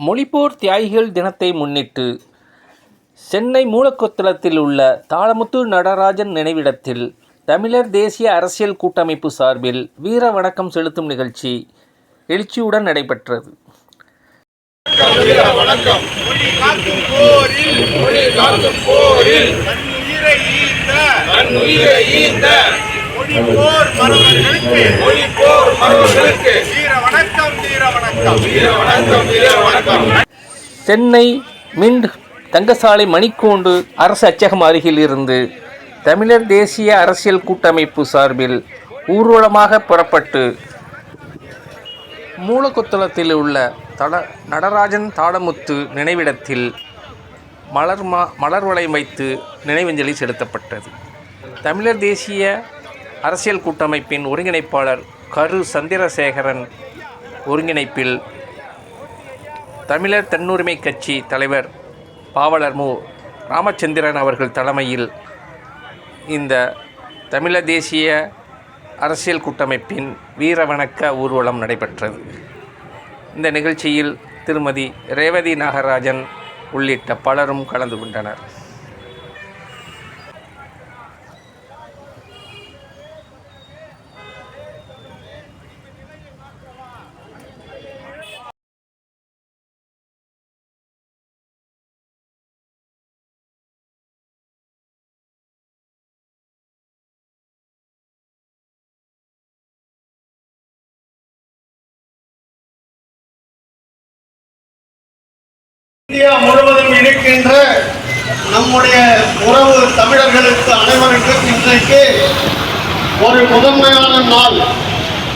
மொழிப்போர் தியாகிகள் தினத்தை முன்னிட்டு சென்னை மூலக்கொத்தளத்தில் உள்ள தாளமுத்து நடராஜன் நினைவிடத்தில் தமிழர் தேசிய அரசியல் கூட்டமைப்பு சார்பில் வீர வணக்கம் செலுத்தும் நிகழ்ச்சி எழுச்சியுடன் நடைபெற்றது. சென்னை மின்ட் தங்கசாலை மணிக்கூண்டு அரசு அச்சகம் அருகில் இருந்து தமிழர் தேசிய அரசியல் கூட்டமைப்பு சார்பில் ஊர்வலமாக புறப்பட்டு மூலக்கொத்தளத்தில் உள்ள நடராஜன் தாளமுத்து நினைவிடத்தில் மலர் வளையம் வைத்து நினைவஞ்சலி செலுத்தப்பட்டது. தமிழர் தேசிய அரசியல் கூட்டமைப்பின் ஒருங்கிணைப்பாளர் கரு சந்திரசேகரன் ஒருங்கிணைப்பில் தமிழர் தன்னுரிமை கட்சி தலைவர் பாவலர் மு ராமச்சந்திரன் அவர்கள் தலைமையில் இந்த தமிழர் தேசிய அரசியல் கூட்டமைப்பின் வீர வணக்க ஊர்வலம் நடைபெற்றது. இந்த நிகழ்ச்சியில் திருமதி ரேவதி நாகராஜன் உள்ளிட்ட பலரும் கலந்து கொண்டனர். இந்தியா முழுவதும் இருக்கின்ற நம்முடைய உறவு தமிழர்களுக்கு அனைவருக்கும் இன்றைக்கு ஒரு முதன்மையான நாள்.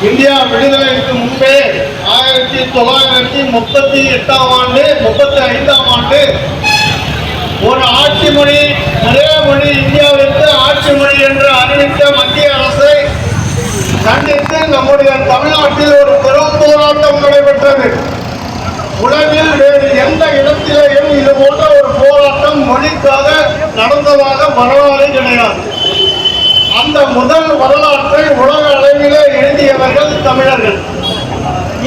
இந்தியா விடுதலைக்கு முன்பே 1938ஆம் ஆண்டு 35ஆம் ஆண்டு ஒரு ஆட்சி மொழி ஒரே மொழி இந்தியாவிற்கு ஆட்சி மொழி என்று அறிவித்த மத்திய அரசை கண்டித்து நம்முடைய தமிழ்நாட்டில் ஒரு பெரும் போராட்டம் நடைபெற்றது. உலகில் வேறு எந்த இடத்திலேயும் இது போன்ற ஒரு போராட்டம் மொழிக்காக நடந்ததாக வரலாறு கிடையாது. அந்த முதல் வரலாற்றை உலக அளவிலே எழுதியவர்கள் தமிழர்கள்.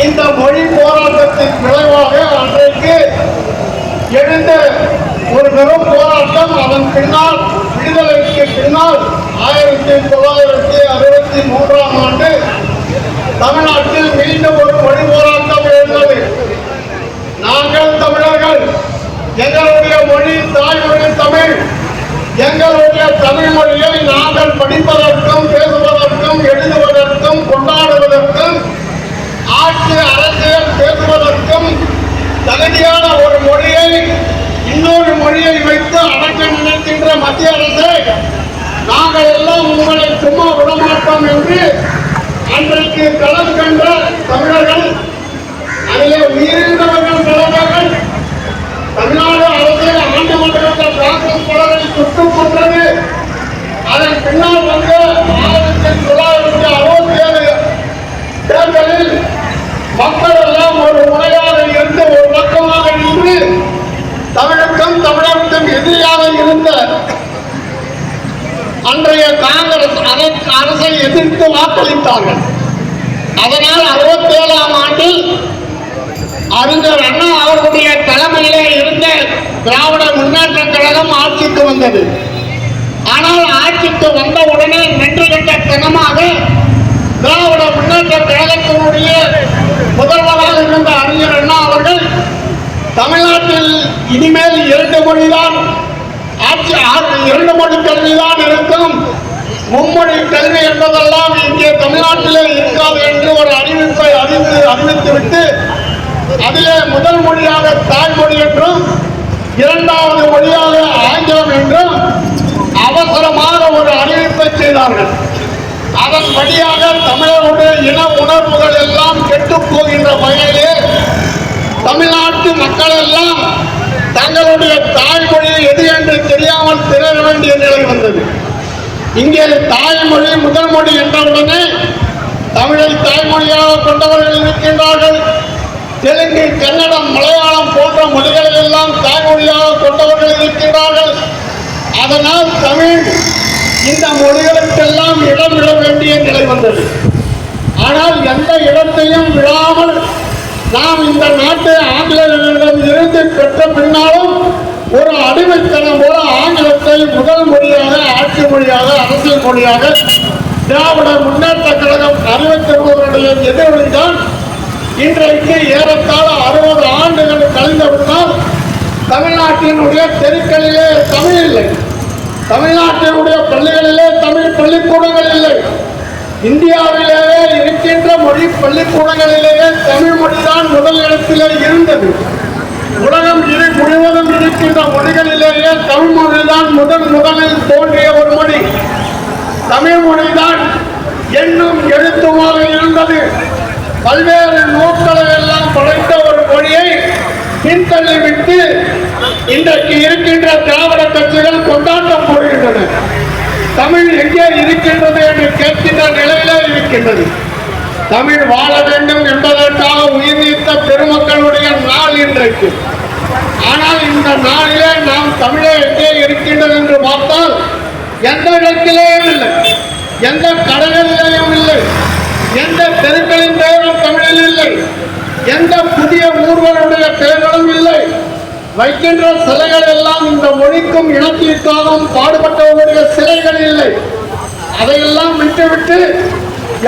இந்த மொழி போராட்டத்தின் விளைவாக அன்றைக்கு எழுந்த ஒரு பெரும் போராட்டம், அதன் பின்னால் விடுதலைக்கு பின்னால் 1963ஆம் ஆண்டு தமிழ்நாட்டில் மீண்டும் ஒரு மொழி போராட்டம் எழுந்தது. நாங்கள் தமிழர்கள், எங்களுடைய மொழி தாய்மொழி தமிழ், எங்களுடைய தமிழ் மொழியை நாங்கள் படிப்பதற்கும் பேசுவதற்கும் எழுதுவதற்கும் கொண்டாடுவதற்கும் ஆட்சி அரசியல் பேசுவதற்கும் தகுதியான ஒரு மொழியை இன்னொரு மொழியை வைத்து அடக்க நினைக்கின்ற மத்திய அரசை நாங்கள் எல்லாம் உங்களை சும்மா விடமாட்டோம் என்று அன்றைக்கு களம் கண்ட தமிழர்கள், அதிலே உயிரிழந்தவர்கள் தலைவர்கள், தமிழ்நாடு அரசை ஆண்டு கொண்டிருந்த காங்கிரஸ் பலரை சுட்டுக் கொண்டது. அதன் பின்னால் வந்து 1967 தேர்தலில் மக்கள் எல்லாம் ஒரு முறையாக இருந்து ஒரு பக்கமாக நின்று தமிழுக்கும் தமிழருக்கும் எதிராக இருந்த அன்றைய காங்கிரஸ் அரசை எதிர்த்து வாக்களித்தார்கள். அதனால் 67ஆம் ஆண்டில் அறிஞர் அண்ணா அவர்களுடைய தலைமையிலே இருந்த திராவிட முன்னேற்ற கழகம் ஆட்சிக்கு வந்தது. ஆனால் ஆட்சிக்கு வந்த உடனே நன்றி கண்ட தினமாக திராவிட முன்னேற்ற கழகத்தினுடைய முதல்வராக இருந்த அறிஞர் அண்ணா அவர்கள் தமிழ்நாட்டில் இனிமேல் 2 மொழிதான் ஆட்சி, 2 மொழி கல்விதான் இருக்கும், மும்மொழி கல்வி என்பதெல்லாம் இங்கே தமிழ்நாட்டிலே இருக்காது என்று ஒரு அறிவிப்பை அறிவித்துவிட்டு அதிலே முதல் மொழியாக தாய்மொழி என்றும் இரண்டாவது மொழியாக ஆங்கிலம் என்றும் அவசரமாக ஒரு அறிவிப்பை செய்தார்கள். அதன்படியாக தமிழருடைய இன உணர்வுகள் எல்லாம் கெட்டுப் போகின்ற வகையிலே தமிழ்நாட்டு மக்கள் எல்லாம் தங்களுடைய தாய்மொழி எது என்று தெரியாமல் திரள வேண்டிய நிலை வந்தது. இங்கே தாய்மொழி முதல் மொழி என்றவுடனே தமிழை தாய்மொழியாக கொண்டவர்கள் இருக்கின்றார்கள். தெலுங்கு, கன்னடம், மலையாளம் போன்ற மொழிகளை எல்லாம் தாய்மொழியாக கொண்டவர்கள் இருக்கின்றார்கள். அதனால் தமிழ் இந்த மொழிகளுக்கெல்லாம் இடம் விட வேண்டிய நிலை வந்தது. ஆனால் எந்த இடத்தையும் விடாமல் நாம் இந்த நாட்டை ஆங்கிலேயர்களிடம் இருந்து பெற்ற பின்னாலும் ஒரு அடிமைத்தனம் போல ஆங்கிலத்தை முதல் மொழியாக, ஆட்சி மொழியாக, அரசியல் மொழியாக திராவிட முன்னேற்ற கழகம் அறிவித்திருப்பவருடைய எதிரொலிதான் இன்றைக்கு ஏறத்தாழ 60 ஆண்டுகள் கழிந்தவிட்டால் தமிழ்நாட்டினுடைய தெருக்களிலே தமிழ் இல்லை, தமிழ்நாட்டினுடைய பள்ளிகளிலே தமிழ் பள்ளிக்கூடங்கள் இல்லை. இந்தியாவிலேயே இருக்கின்ற மொழி பள்ளிக்கூடங்களிலேயே தமிழ் மொழிதான் முதல் இடத்திலே இருந்தது. உலகம் முழுவதும் இருக்கின்ற மொழிகளிலேயே தமிழ் மொழிதான் முதலில் தோன்றிய ஒரு மொழி. தமிழ் மொழிதான் எண்ணும் எழுத்துமாக இருந்தது. பல்வேறு நூல்களை எல்லாம் படைத்த ஒரு மொழியை பின்தள்ளிவிட்டு இன்றைக்கு இருக்கின்ற திராவிட கட்சிகள் கொண்டாட்டம் போடுகின்றன. தமிழ் எங்கே இருக்கின்றது என்று கேட்கின்ற நிலையிலே இருக்கின்றது. தமிழ் வாழ வேண்டும் என்பதற்காக உயிர் நீத்த பெருமக்களுடைய நாள் இன்றைக்கு. ஆனால் இந்த நாளிலே நாம் தமிழே எங்கே இருக்கின்றது என்று பார்த்தால் எந்த இடத்திலேயும் இல்லை, எந்த கடைகளிலேயும் இல்லை, எந்த தெருக்களின் பெயரும் தமிழில் இல்லை, எந்த புதிய ஊர்களுடைய பெயர்களும் இல்லை. வைக்கின்ற சிலைகள் எல்லாம் இந்த மொழிக்கும் இனத்திற்காகவும் பாடுபட்டவர்களுடைய சிலைகள் இல்லை. அதையெல்லாம் விட்டுவிட்டு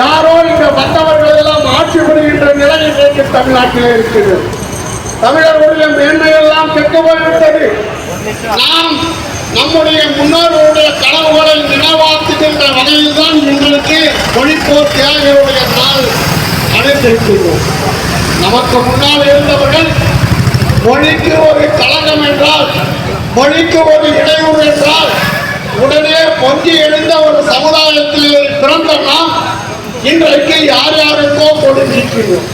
யாரோ இங்க வந்தவர்கள் எல்லாம் ஆட்சி புரிகின்ற நிலை இன்றைக்கு தமிழ்நாட்டிலே இருக்கிறது. தமிழர்களுடைய மேன்மையெல்லாம் கெட்டு போய்விட்டது. நாம் நம்முடைய முன்னோர்களுடைய கனவுகளை நினைவாக்குகின்ற வகையில் தான் இன்றைக்கு மொழிப்போர் தியாகிகளுடைய நாள் அடைந்திருக்கிறோம். நமக்கு முன்னால் இருந்தவர்கள் மொழிக்கு ஒரு களங்கம் என்றால், மொழிக்கு ஒரு இடையூறு என்றால் உடனே பொங்கி எழுந்த ஒரு சமுதாயத்தில் பிறந்த நாம் இன்றைக்கு யார் யாருக்கோ கொடுக்கின்றோம்,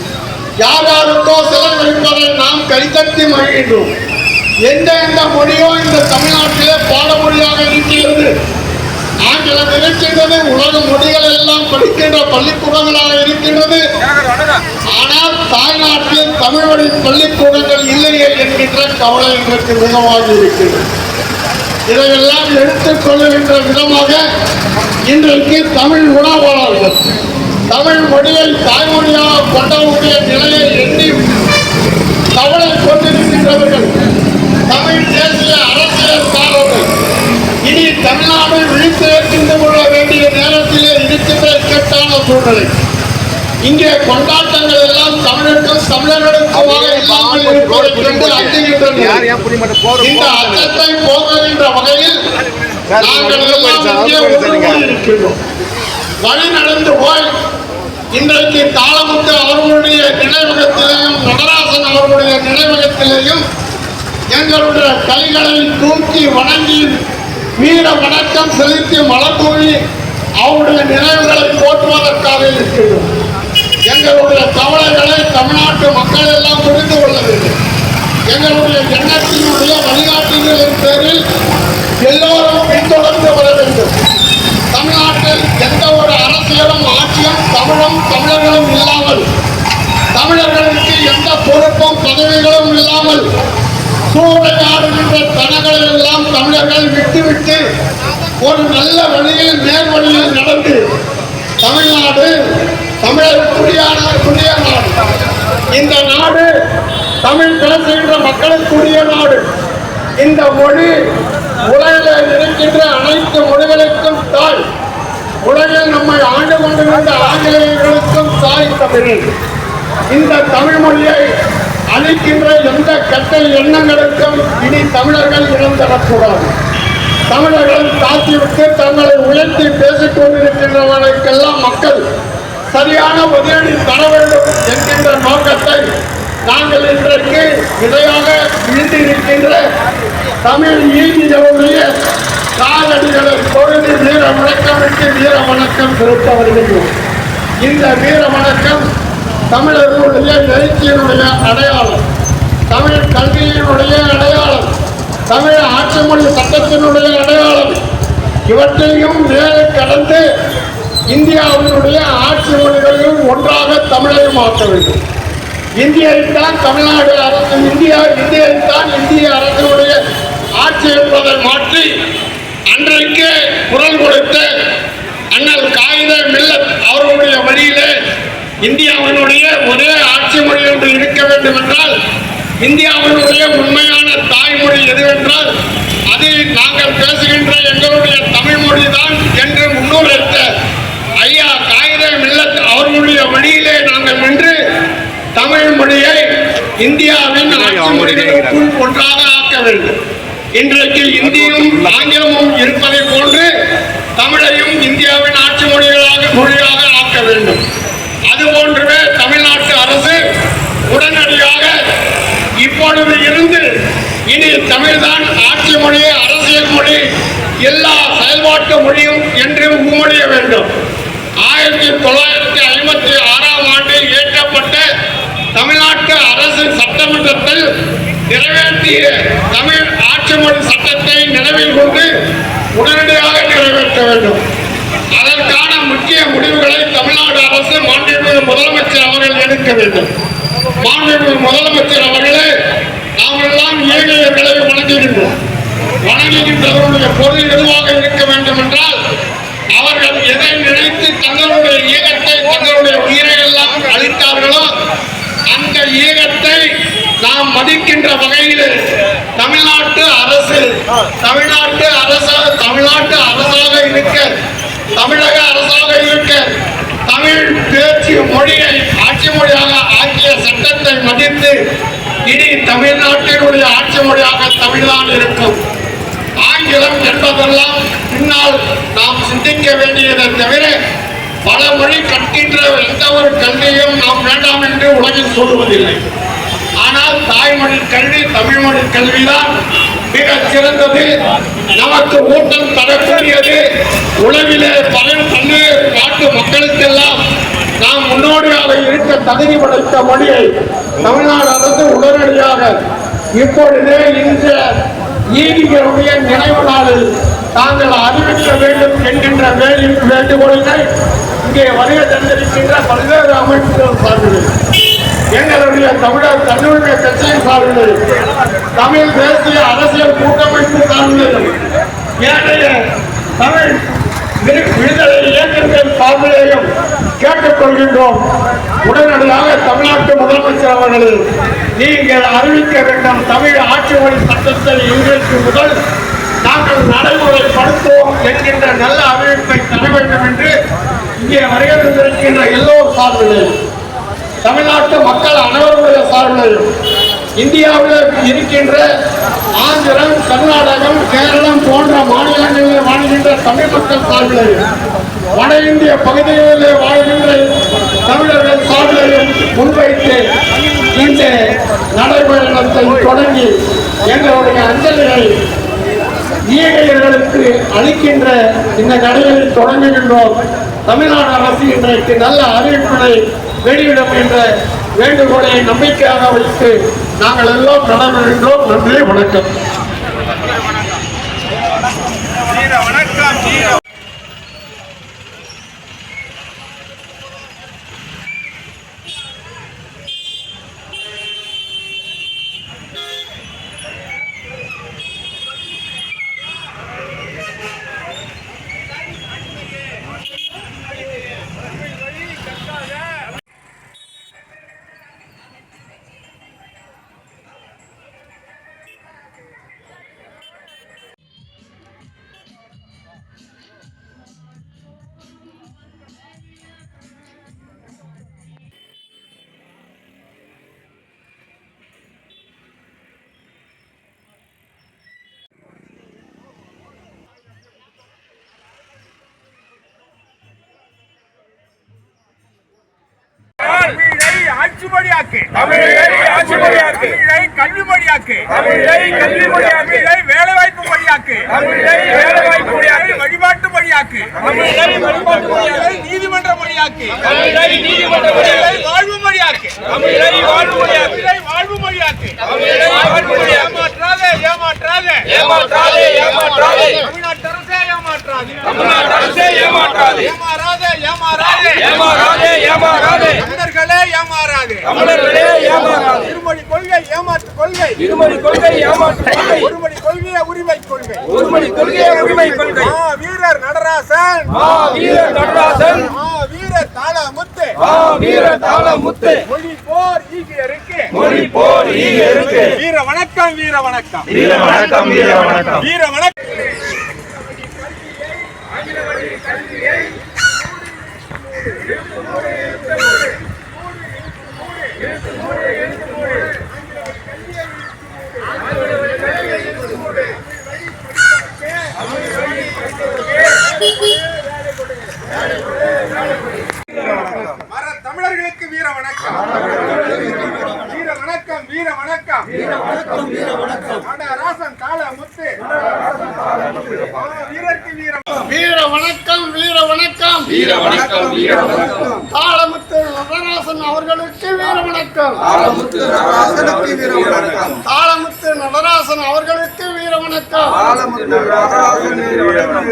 யார் யாருக்கோ செலவழிப்பதை நாம் கைத்தட்டி மகிழ்கின்றோம். எந்த மொழியோ இந்த தமிழ்நாட்டிலே பாடமொழியாக இருக்கிறது. ஆங்கிலம் இருக்கின்றது, உலக மொழிகள் எல்லாம் படிக்கின்ற பள்ளிக்கூடங்களாக இருக்கின்றது. ஆனால் தாய்நாட்டில் தமிழ் வழி பள்ளிக்கூடங்கள் இல்லையே என்கின்ற கவலை எங்களுக்கு மிகமாக இருக்கிறது. இதையெல்லாம் எடுத்துக் கொள்ளுகின்ற விதமாக இன்றைக்கு தமிழ் உணவாளர்கள் தமிழ் மொழியை தாய்மொழியாக கொண்டவருடைய நிலையை எண்ணி கவலை கொண்டிருக்கின்றவர்கள் தமிழ் தேசிய அரசியல்காரர்கள் இனி தமிழ்நாடு விழித்திருக்கின்ற கொள்ள வேண்டிய நேரத்திலே இருக்கின்ற இக்கட்டான சூழ்நிலை. இங்கே கொண்டாட்டங்கள் எல்லாம் தமிழருக்கும் தமிழர்களுக்குமாக இல்லாமல் இருப்பதை கண்டு அஞ்சுகின்றனர். இந்த அச்சத்தை போக்குகின்ற வகையில் நாங்கள் எல்லாம் இங்கே ஒன்றுகூடி இருக்கின்றோம். வழி நடந்து போய் இன்றைக்கு தாளமுத்து அவர்களுடைய நினைவகத்திலேயும் நடராசன் அவர்களுடைய நினைவகத்திலேயும் எங்களுடைய கைகளை தூக்கி வணங்கி வீர வணக்கம் செலுத்தி மலர் தூவி அவருடைய நினைவுகளை போற்றுவதற்காக இருக்கிறோம். எங்களுடைய கவலைகளை தமிழ்நாட்டு மக்கள் எல்லாம் புரிந்து கொள்ள வேண்டும். எங்களுடைய எண்ணத்தினுடைய வழிகாட்டுதலின் பேரில் எல்லோரும் பின்தொடர்ந்து வர வேண்டும். தமிழ்நாட்டில் எந்த ஒரு அரசியலும் ஆட்சியும் தமிழர்களும் இல்லாமல், தமிழர்களுக்கு எந்த பொறுப்பும் பதவிகளும் இல்லாமல் சூறையாடுகின்ற தனங்களை எல்லாம் தமிழர்கள் விட்டுவிட்டு ஒரு நல்ல வழியில் நேர் வழியில் நடந்து தமிழ்நாடு தமிழருக்குரிய நாடு, இந்த நாடு தமிழ் பேசுகின்ற மக்களுக்குரிய நாடு. இந்த மொழி உலகில் இருக்கின்ற அனைத்து மொழிகளுக்கும் தாய். உலகில் நம்மை ஆண்டு கொண்டிருந்த ஆங்கிலேயர்களுக்கும் தாய் தமிழ். இந்த தமிழ் மொழியை அளிக்கின்ற எந்த கெட்ட எண்ணங்களுக்கும் இனி தமிழர்கள் இழந்தரக்கூடாது. தமிழர்கள் தாக்கிவிட்டு தங்களை உயர்த்தி பேசிக் கொண்டிருக்கின்றவர்களுக்கெல்லாம் மக்கள் சரியான பதிலடி தர வேண்டும் என்கின்ற நோக்கத்தை நாங்கள் இன்றைக்கு இதையாக விழுந்திருக்கின்ற தமிழ் ஈகிகளுடைய காலடிகளை தொழுது வீர வணக்கமிட்டு வீர வணக்கம் செலுத்த வருகின்றோம். இந்த வீர வணக்கம் தமிழர்களுடைய எழுச்சியினுடைய அடையாளம், தமிழ் கல்வியினுடைய அடையாளம், தமிழ் ஆட்சி மொழி சட்டத்தினுடைய அடையாளம். இவற்றையும் மேலே கடந்து இந்தியாவினுடைய ஆட்சி மொழிகளையும் ஒன்றாக தமிழையும் ஆக்க வேண்டும். இந்தியைத்தான் தமிழ்நாடு அரசு, இந்தியைத்தான் இந்திய அரசினுடைய ஆட்சி என்பதை மாற்றி அன்றைக்கு குரல் கொடுத்த அண்ணல் காயிதே மில்லத் அவர்களுடைய வழியிலே இந்தியாவினுடைய ஒரே ஆட்சி மொழி ஒன்று இருக்க வேண்டும் என்றால், இந்தியாவினுடைய உண்மையான தாய்மொழி எதுவென்றால் அது நாங்கள் பேசுகின்ற எங்களுடைய தமிழ் மொழிதான் என்று முன்னுரைத்த ஐயா காயிதே மில்லத் அவர்களுடைய வழியிலே நாங்கள் நின்று தமிழ் மொழியை இந்தியாவின் ஆட்சி மொழிகளுக்குள் ஒன்றாக ஆக்க வேண்டும். இன்றைக்கு இந்தியும் ஆங்கிலமும் இருப்பதை போன்று தமிழையும் இந்தியாவின் ஆட்சி மொழியாக ஆக்க வேண்டும். அதுபோன்றவே தமிழ்நாட்டு அரசு உடனடியாக இப்பொழுது இருந்து இனி தமிழ்தான் ஆட்சி மொழி, அரசியல் மொழி, எல்லா செயல்பாட்டு மொழியும் என்று முன்மொழிய வேண்டும். 1956ஆம் ஆண்டில் இயற்றப்பட்ட தமிழ்நாட்டு அரசு சட்டமன்றத்தில் நிறைவேற்றிய தமிழ் ஆட்சி மொழி சட்டத்தை நினைவில் கொண்டு உடனடியாக நிறைவேற்ற வேண்டும். அதற்கான முக்கிய முடிவுகளை தமிழ்நாடு அரசு மாண்புமிகு முதலமைச்சர் அவர்கள் எடுக்க வேண்டும். மாண்புமிகு முதலமைச்சர் அவர்களே, நாம் எல்லாம் ஏழையர்களை வணங்குகின்றவர்களுடைய பொருள் எதுவாக இருக்க வேண்டும் என்றால், அவர்கள் எதை நினைத்து தங்களுடைய ஈகத்தை, தங்களுடைய உயிரை எல்லாம் அளித்தார்களோ அந்த ஈகத்தை நாம் மதிக்கின்ற வகையில் தமிழ்நாட்டு அரசாக இருக்க, தமிழக அரசாக இருக்க, தமிழ் பேச்சு மொழியை ஆட்சி மொழியாக ஆக்கிய சட்டத்தை மதித்து இனி தமிழ்நாட்டினுடைய ஆட்சி மொழியாக தமிழ்தான் இருக்கும். ஆங்கிலம் என்பதெல்லாம் பின்னால் நாம் சிந்திக்க வேண்டியதை தவிர பல மொழி கற்கின்ற எந்த ஒரு கல்வியும் நாம் வேண்டாம் என்று உலகில் சொல்லுவதில்லை. ஆனால் தாய்மொழி கல்வி, தமிழ் மொழி கல்விதான் மிக சிறந்தது, நமக்கு ஊட்டம் தரக்கூடியது. உலகிலே பல பல்வேறு நாட்டு மக்களுக்கெல்லாம் நாம் முன்னோடியாக இருக்க தகுதி படைத்த மொழியை தமிழ்நாடு அரசு உடனடியாக இப்பொழுதே இந்த ஈகிகளுடைய நினைவு நாளில் தாங்கள் அறிவிக்க வேண்டும் என்கின்ற வேண்டுகோளினை இங்கே வருகை தந்திருக்கின்ற பல்வேறு அமைப்புகள் சார்பில், எங்களுடைய தமிழர் தன்னுரிமை கட்சியின் சார்பில், தமிழ் தேசிய அரசியல் கூட்டமைப்பு சார்பில், ஏனைய தமிழ் விடுதலை இயக்கங்கள் சார்பிலேயும் கேட்டுக்கொள்கின்றோம். உடனடியாக தமிழ்நாட்டு முதலமைச்சர் அவர்கள் நீங்கள் அறிவிக்க வேண்டும், தமிழ் ஆட்சி மொழி சட்டத்தை இன்றைக்கு முதல் நாங்கள் நடைமுறைப்படுத்துவோம் என்கின்ற நல்ல அறிவிப்பை தர வேண்டும் என்று இங்கே வருகின்ற எல்லோர் சார்பிலும், தமிழ்நாட்டு மக்கள் அனைவருடைய சார்பிலும், இந்தியாவில் இருக்கின்ற ஆந்திரம், கர்நாடகம், கேரளம் போன்ற மாநிலங்களில் வாழ்கின்ற தமிழ் மக்கள் சார்பிலும், வட இந்திய பகுதிகளிலே வாழ்கின்ற தமிழர்கள் சார்பிலும் முன்வைத்து இந்த நடைபயணத்தை தொடங்கி எங்களுடைய அஞ்சலியை ஈகையர்களுக்கு அளிக்கின்ற இந்த நடைகளில் தொடங்குகின்றோம். தமிழ்நாடு அரசு இன்றைக்கு நல்ல அறிவிப்பினை வெளியிடும் என்ற வேண்டுகோளை நம்பிக்கையாக வைத்து நாங்கள் எல்லாம் நடைபெறுகின்றோம். நன்றி, வணக்கம். ஆட்சிமொழியாக்கு, தமிழை கல்வி மொழியாக்கு, தமிழை வேலைவாய்ப்பு மொழியாக்கு, வழிபாட்டு மொழியாக்கு, நீதிமன்ற மொழியாக்கு, வாழ்வு மொழியாக்கு, வாழ்வு மொழியாக்கு. ஏமாற்றாதே தமிழ்நாட்டு அரசே ஏமாற்றாதே, ஏமாறாதே தமிழர்களே ஏமாறாதே, இருமொழி கொள்கை ஏமாற்று கொள்கை, ஒருமொழி கொள்கையை உரிமை கொள்கை, வீரர் நடராசன், வீரர் தாளமுத்து, வீர தாளமுத்து மொழி போர் ஈகியருக்கு வீர வணக்கம் வீர வணக்கம் வீர வணக்கம் வீர வணக்கம் வீர வணக்கம் தமிழர்களுக்கு வீர வணக்கம் வீர வணக்கம் வீர வணக்கம் வீர வணக்கம் வீர வணக்கம் நடராசன் தாளமுத்து வீரருக்கு வீர வணக்கம் வீர வணக்கம் வீர வணக்கம் வீர வணக்கம் தாளமுத்து நடராசன் அவர்களுக்கு வீர வணக்கம் தாளமுத்து நடராசனுக்கு வீர வணக்கம் தாளமுத்து நடராசன் அவர்களுக்கு வீர வணக்கம் தாளமுத்து நடராசன் வீர வணக்கம்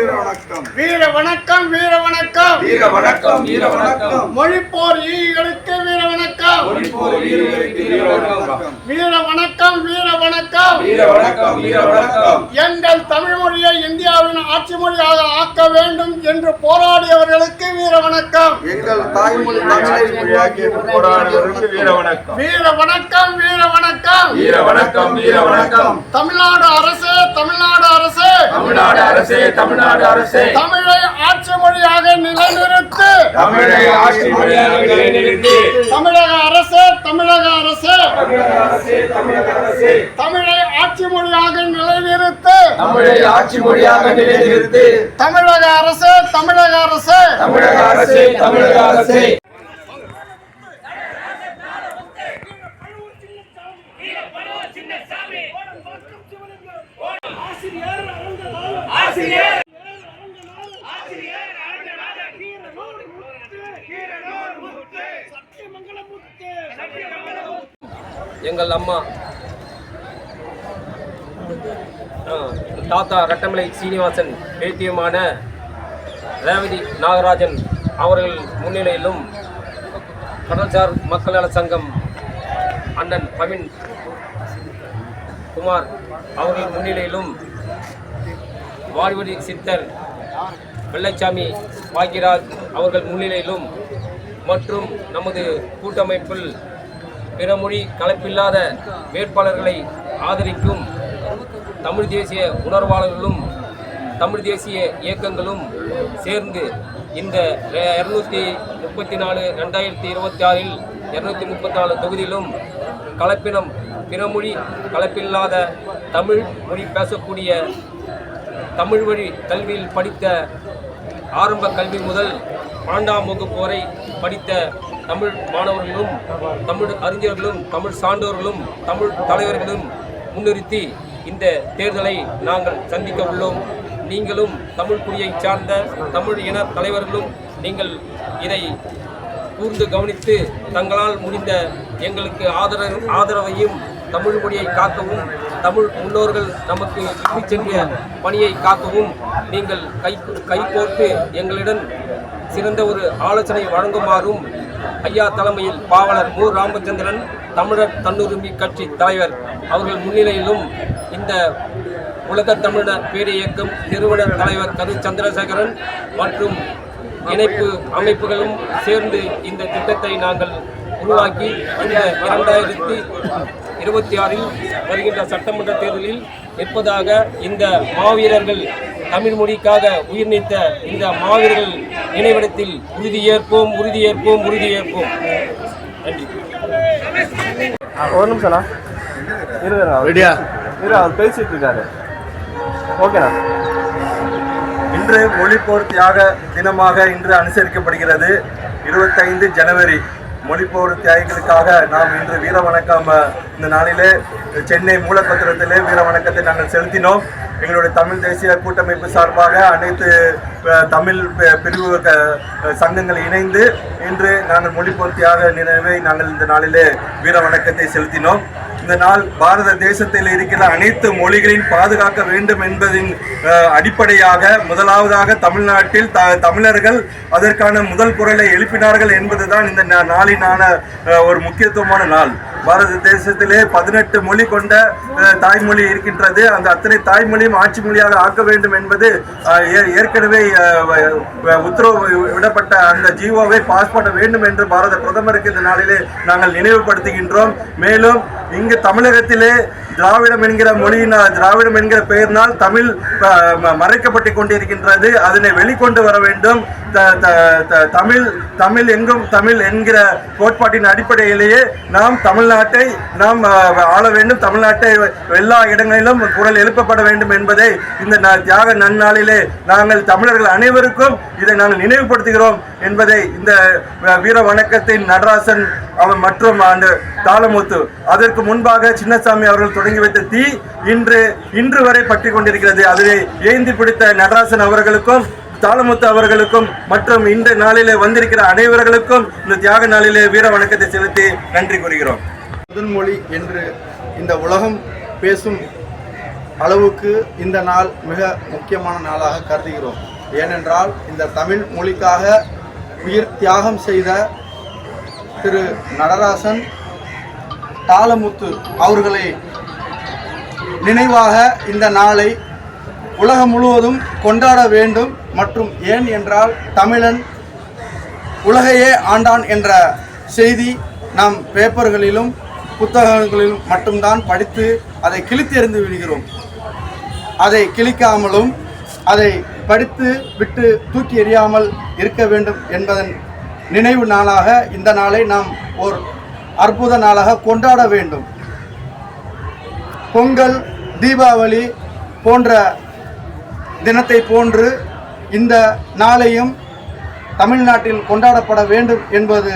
வீர வணக்கம் வீர வணக்கம் வீர வணக்கம் மொழிப்போர் ஈகளுக்கு வீர வணக்கம் மொழிப்போர் ஈகளுக்கு வீர வணக்கம் வீர வணக்கம் வீர வணக்கம் வீர வணக்கம் வீர வணக்கம் எங்கள் தமிழ் மொழியை இந்தியாவின் ஆட்சி மொழியாக ஆக்க வேண்டும் என்று போராடியவர்களுக்கு வீர வணக்கம் எங்கள் தாய்மொழி தமிழை மொழியாக்கிய போராடியவர்களுக்கு வீர வணக்கம் வீர வணக்கம் வீர வணக்கம் வீர வணக்கம் வீர வணக்கம் தமிழ்நாடு அரசு தமிழ்நாடு அரசு தமிழ்நாடு அரசே தமிழ்நாடு அரசே தமிழை ஆட்சி மொழியாக நிலைநிறுத்து தமிழை ஆட்சி மொழியாக நிலைநிறுத்தி தமிழக அரசு தமிழக அரசு தமிழக அரசே தமிழை ஆட்சி மொழியாக நிலைநிறுத்து தமிழை ஆட்சி மொழியாக நிலைநிறுத்தி தமிழக அரசு தமிழக அரசு தமிழக அரசே தமிழக அரசே எங்கள் அம்மா தாத்தா ரட்டமலை சீனிவாசன் பேத்தியமான ரேவதி நாகராஜன் அவர்கள் முன்னிலையிலும் கடல்சார் மக்கள் நல சங்கம் அண்ணன் பவின் குமார் அவர்கள் முன்னிலையிலும் வாடிவடி சித்தர் வெள்ளைச்சாமி பாக்கியராஜ் அவர்கள் முன்னிலையிலும் மற்றும் நமது கூட்டமைப்பில் பிறமொழி கலப்பில்லாத வேட்பாளர்களை ஆதரிக்கும் தமிழ் தேசிய உணர்வாளர்களும் தமிழ் தேசிய இயக்கங்களும் சேர்ந்து இந்த 234 2026 234 தொகுதியிலும் கலப்பினம் பிறமொழி கலப்பில்லாத தமிழ் மொழி பேசக்கூடிய தமிழ் வழி கல்வியில் படித்த ஆரம்ப கல்வி முதல் 12ஆம் வகுப்பு வரை படித்த தமிழ் மாணவர்களும் தமிழ் அறிஞர்களும் தமிழ் சான்றோர்களும் தமிழ் தலைவர்களும் முன்னிறுத்தி இந்த தேர்தலை நாங்கள் சந்திக்க உள்ளோம். நீங்களும் தமிழ் குடியை சார்ந்த தமிழ் இன தலைவர்களும் நீங்கள் இதை கூர்ந்து கவனித்து தங்களால் முடிந்த எங்களுக்கு ஆதரவையும் தமிழ் மொழியை காக்கவும் தமிழ் முன்னோர்கள் நமக்கு விட்டு சென்ற பணியை காக்கவும் நீங்கள் கைகோர்த்து எங்களிடம் சிறந்த ஒரு ஆலோசனை வழங்குமாறும் ஐயா தலைமையில் பாவலர் மு. ராமச்சந்திரன் தமிழர் தன்னுரிமை கட்சி தலைவர் அவர்கள் முன்னிலையிலும் இந்த உலக தமிழர் பேரியக்கம் நிறுவன தலைவர் கரு சந்திரசேகரன் மற்றும் இணைப்பு அமைப்புகளும் சேர்ந்து இந்த திட்டத்தை நாங்கள் உருவாக்கி இந்த 2026 வருகின்ற சட்டமன்ற தேர்தலில் நிற்பதாக இந்த மாவீரர்கள் தமிழ் மொழிக்காக உயிர் நீத்த இந்த மாவீரர்கள் நினைவிடத்தில் உறுதியேற்போம் உறுதியேற்போம் உறுதியேற்போம். நன்றி. ஒரு நிமிஷம்ண்ணா அவர் பேசிட்டு இருக்காரு. ஓகேண்ணா. இன்று மொழிப்போர் தியாக தினமாக இன்று அனுசரிக்கப்படுகிறது. 25 ஜனவரி மொழிப்போர் தியாகிகளுக்காக நாம் இன்று வீர வணக்கம் இந்த நாளிலே சென்னை மூலக்கொத்தளத்திலே வீர வணக்கத்தை நாங்கள் செலுத்தினோம். எங்களுடைய தமிழ் தேசிய கூட்டமைப்பு சார்பாக அனைத்து தமிழ் பிரிவு சங்கங்கள் இணைந்து இன்று நாங்கள் மொழிப்போர் தியாக நினைவை நாங்கள் இந்த நாளிலே வீர வணக்கத்தை செலுத்தினோம். இந்த நாள் பாரத தேசத்தில் இருக்கிற அனைத்து மொழிகளின் பாதுகாக்க வேண்டும் என்பதின் அடிப்படையாக முதலாவதாக தமிழ்நாட்டில் தமிழர்கள் அதற்கான முதல் குரலை எழுப்பினார்கள் என்பதுதான் இந்த நாளினான ஒரு முக்கியத்துவமான நாள். பாரத தேசத்திலே 18 மொழி கொண்ட தாய்மொழி இருக்கின்றது. அந்த அத்தனை தாய்மொழியும் ஆட்சி மொழியாக ஆக்க வேண்டும் என்பது ஏற்கனவே உத்தரவு விடப்பட்ட அந்த ஜிஓவை பாஸ் பண்ண வேண்டும் என்று பாரத பிரதமருக்கு இந்த நாளிலே நாங்கள் நினைவுபடுத்துகின்றோம். மேலும் இங்கு தமிழகத்திலே திராவிடம் என்கிற மொழியினால், திராவிடம் என்கிற பெயரினால் தமிழ் மறைக்கப்பட்டு கொண்டிருக்கின்றது. அதனை வெளிக்கொண்டு வர வேண்டும். தமிழ் எங்கும் தமிழ் என்கிற கோட்பாட்டின் அடிப்படையிலேயே நாம் தமிழ்நாட்டை நாம் ஆள வேண்டும். தமிழ்நாட்டை எல்லா இடங்களிலும் குரல் எழுப்பப்பட வேண்டும் என்பதை இந்த தியாக நன்னாளிலே நாங்கள் தமிழர்கள் அனைவருக்கும் இதை நாங்கள் நினைவுபடுத்துகிறோம் என்பதை இந்த வீர வணக்கத்தின் நடராசன் மற்றும் அந்த தாளமுத்து, அதற்கு முன்பாக சின்னசாமி அவர்கள் தொடங்கி வைத்த தீ இன்று வரை பற்றி கொண்டிருக்கிறது. அதை ஏந்தி பிடித்த நடராசன் அவர்களுக்கும் தாளமுத்து அவர்களுக்கும் மற்றும் இந்த நாளிலே வந்திருக்கிற அனைவர்களுக்கும் இந்த தியாக நாளிலே வீர வணக்கத்தை செலுத்தி நன்றி கூறுகிறோம். முதல் மொழி என்று இந்த உலகம் பேசும் அளவுக்கு இந்த நாள் மிக முக்கியமான நாளாக கருதுகிறோம். ஏனென்றால் இந்த தமிழ் மொழிக்காக உயிர் தியாகம் செய்த திரு நடராசன், தாளமுத்து அவர்களை நினைவாக இந்த நாளை உலகம் முழுவதும் கொண்டாட வேண்டும். மற்றும் ஏன் என்றால் தமிழன் உலகையே ஆண்டான் என்ற செய்தி நாம் பேப்பர்களிலும் புத்தகங்களிலும் மட்டும்தான் படித்து அதை கிழித்தெறிந்து விடுகிறோம். அதை கிழிக்காமலும் அதை படித்து விட்டு தூக்கி எறியாமல் இருக்க வேண்டும் என்பதன் நினைவு நாளாக இந்த நாளை நாம் ஒரு அற்புத நாளாக கொண்டாட வேண்டும். பொங்கல், தீபாவளி போன்ற தினத்தை போன்று இந்த நாளையும் தமிழ்நாட்டில் கொண்டாடப்பட வேண்டும் என்பது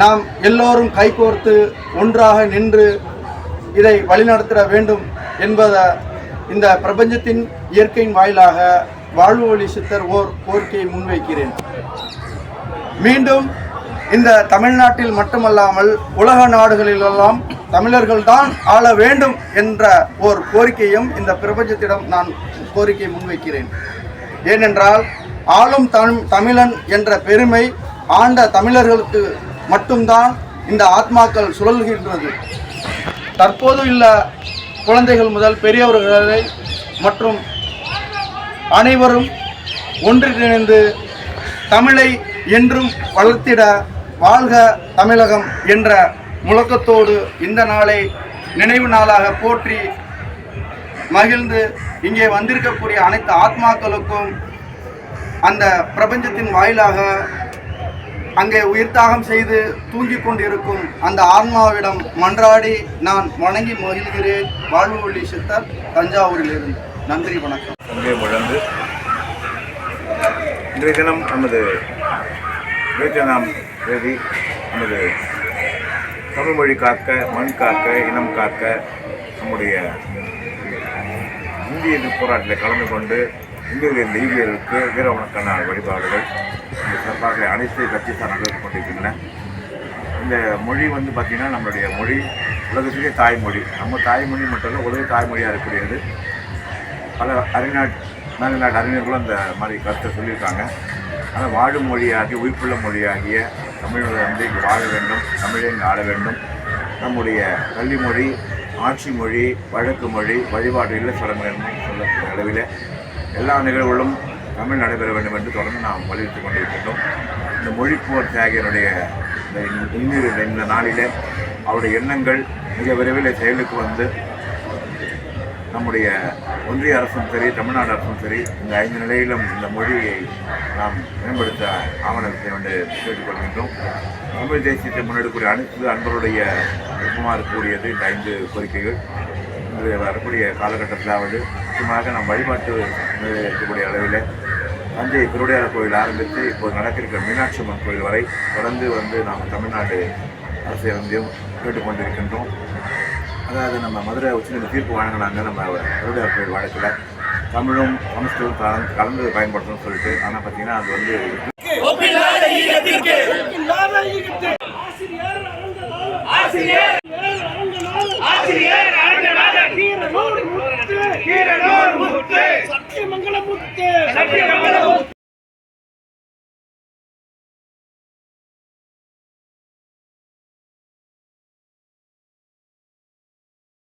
நாம் எல்லோரும் கைகோர்த்து ஒன்றாக நின்று இதை வழிநடத்த வேண்டும் என்பதை இந்த பிரபஞ்சத்தின் இயற்கையின் வாயிலாக வாழ்வு வழி சித்தர் ஓர் கோரிக்கையை முன்வைக்கிறேன். மீண்டும் இந்த தமிழ்நாட்டில் மட்டுமல்லாமல் உலக நாடுகளிலெல்லாம் தமிழர்கள்தான் ஆள வேண்டும் என்ற ஓர் கோரிக்கையும் இந்த பிரபஞ்சத்திடம் நான் கோரிக்கையை முன்வைக்கிறேன். ஏனென்றால் ஆளும் தமிழன் என்ற பெருமை ஆண்ட தமிழர்களுக்கு மட்டும்தான் இந்த ஆத்மாக்கள் சுழல்கின்றது. தற்போது உள்ள குழந்தைகள் முதல் பெரியவர்களை மற்றும் அனைவரும் ஒன்றிணைந்து தமிழை என்றும் வளர்த்திட வாழ்க தமிழகம் என்ற முழக்கத்தோடு இந்த நாளை நினைவு நாளாக போற்றி மகிழ்ந்து இங்கே வந்திருக்கக்கூடிய அனைத்து ஆத்மாக்களுக்கும் அந்த பிரபஞ்சத்தின் வாயிலாக அங்கே உயிர்த்தாகம் செய்து தூங்கிக் கொண்டிருக்கும் அந்த ஆன்மாவிடம் மன்றாடி நான் வணங்கி மகிழ்கிறேன். வாழ்வு வழி சித்தர், தஞ்சாவூரிலிருந்து. நன்றி, வணக்கம். முழங்கு இன்றைய தினம் நமது நாம் எழுதி நமது தமிழ் மொழி காக்க, மண் காக்க, இனம் காக்க நம்முடைய இந்திய போராட்டத்தில் கலந்து கொண்டு இந்திய தெய்வீகர்களுக்கு வீர வணக்க நாள் வழிபாடுகள் இந்த சிறப்பாக அனைத்து கட்சி சார்ந்து கொண்டிருக்கின்றன. இந்த மொழி பார்த்திங்கன்னா நம்மளுடைய மொழி உலகத்திலே தாய்மொழி. நம்ம தாய்மொழி மட்டும் இல்லை, உலக தாய்மொழியாக இருக்கக்கூடியது. பல மேல்நாட்டு அறிஞர்களும் அந்த மாதிரி கருத்தை சொல்லியிருக்காங்க. ஆனால் வாழும் மொழியாகி உயிர்ப்புள்ள மொழியாகிய தமிழர்கள் இங்கே வாழ வேண்டும், தமிழை இங்கே ஆள வேண்டும். நம்முடைய கல்வி மொழி, ஆட்சி மொழி, வழக்கு மொழி, வழிபாடு இல்லை சொல்லக்கூடிய அளவில் எல்லா நிகழ்வுகளும் தமிழ் நடைபெற வேண்டும் என்று தொடர்ந்து நாம் வலியுறுத்தி கொண்டிருக்கின்றோம். இந்த மொழிப்போர் தியாகியனுடைய இந்த நாளிலே அவருடைய எண்ணங்கள் மிக விரைவில் செயலுக்கு வந்து நம்முடைய ஒன்றிய அரசும் சரி, தமிழ்நாடு அரசும் சரி, இந்த 5 நிலையிலும் இந்த மொழியை நாம் மேம்படுத்த ஆவணம் செய்ய என்று கேட்டுக்கொள்கின்றோம். தமிழ் தேசியத்தை முன்னெடுக்கக்கூடிய அனைத்து அன்பருடைய விருப்பமாக இருக்கக்கூடியது இந்த 5 கோரிக்கைகள். இன்று வரக்கூடிய காலகட்டத்திலாவது முக்கியமாக நாம் வழிபாட்டு இருக்கக்கூடிய அளவில் தஞ்சை திருவிடையாளர் கோயில் ஆரம்பித்து இப்போது நடக்கிற மீனாட்சி அம்மன் கோயில் வரை தொடர்ந்து நாம் தமிழ்நாடு அரசை கேட்டுக்கொண்டிருக்கின்றோம். அதாவது நம்ம மதுரை உச்சநீதிமன்ற தீர்ப்பு வழங்கினாங்க நம்ம திருவிடையாளர் கோயில் வழக்கில் தமிழும் சமஸ்கிருதம் கலந்து பயன்படுத்தணும்னு சொல்லிட்டு. ஆனால் பார்த்தீங்கன்னா அது சத்தியமங்கலம் முத்து